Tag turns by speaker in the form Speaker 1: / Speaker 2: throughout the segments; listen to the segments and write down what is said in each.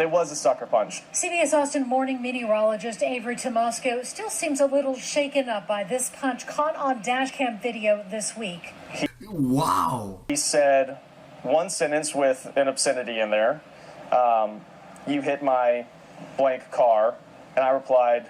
Speaker 1: It was a sucker punch.
Speaker 2: CBS Austin morning meteorologist Avery Tomasco still seems a little shaken up by this punch caught on dashcam video this week.
Speaker 3: Wow.
Speaker 1: He said one sentence with an obscenity in there. You hit my blank car. And I replied,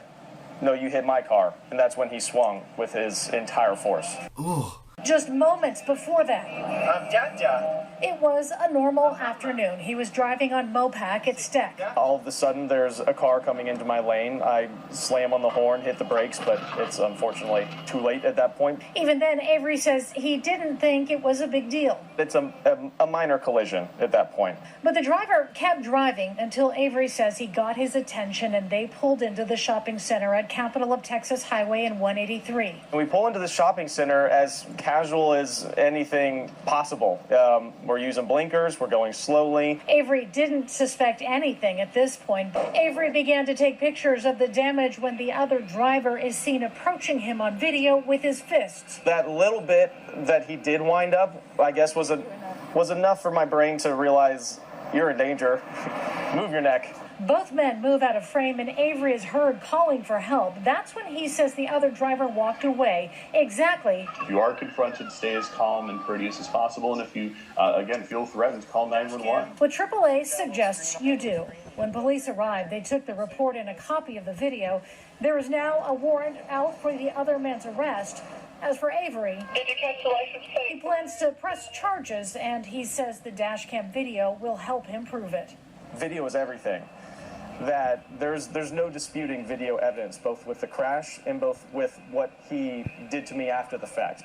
Speaker 1: no, you hit my car. And that's when he swung with his entire force.
Speaker 3: Ooh.
Speaker 2: Just moments before that,
Speaker 1: Dada.
Speaker 2: it was a normal afternoon. He was driving on Mopac at Steck.
Speaker 1: All of a sudden, there's a car coming into my lane. I slam on the horn, hit the brakes, but it's unfortunately too late at that point.
Speaker 2: Even then, Avery says he didn't think it was a big deal.
Speaker 1: It's a minor collision at that point.
Speaker 2: But the driver kept driving until Avery says he got his attention and they pulled into the shopping center at Capital of Texas Highway and 183.
Speaker 1: We pull into the shopping center as casual as anything possible. We're using blinkers, we're going slowly.
Speaker 2: Avery didn't suspect anything at this point. Avery began to take pictures of the damage when the other driver is seen approaching him on video with his fists.
Speaker 1: That little bit that he did wind up, I guess, was enough for my brain to realize you're in danger. Move your neck.
Speaker 2: Both men move out of frame and Avery is heard calling for help. That's when he says the other driver walked away. Exactly.
Speaker 4: If you are confronted, stay as calm and courteous as possible. And if you, again, feel threatened, call 911.
Speaker 2: What AAA suggests you do. When police arrived, they took the report and a copy of the video. There is now a warrant out for the other man's arrest. As for Avery,
Speaker 5: did you catch the license plate?
Speaker 2: He plans to press charges, and he says the dashcam video will help him prove it.
Speaker 1: Video is everything. That there's no disputing video evidence, both with the crash and both with what he did to me after the fact.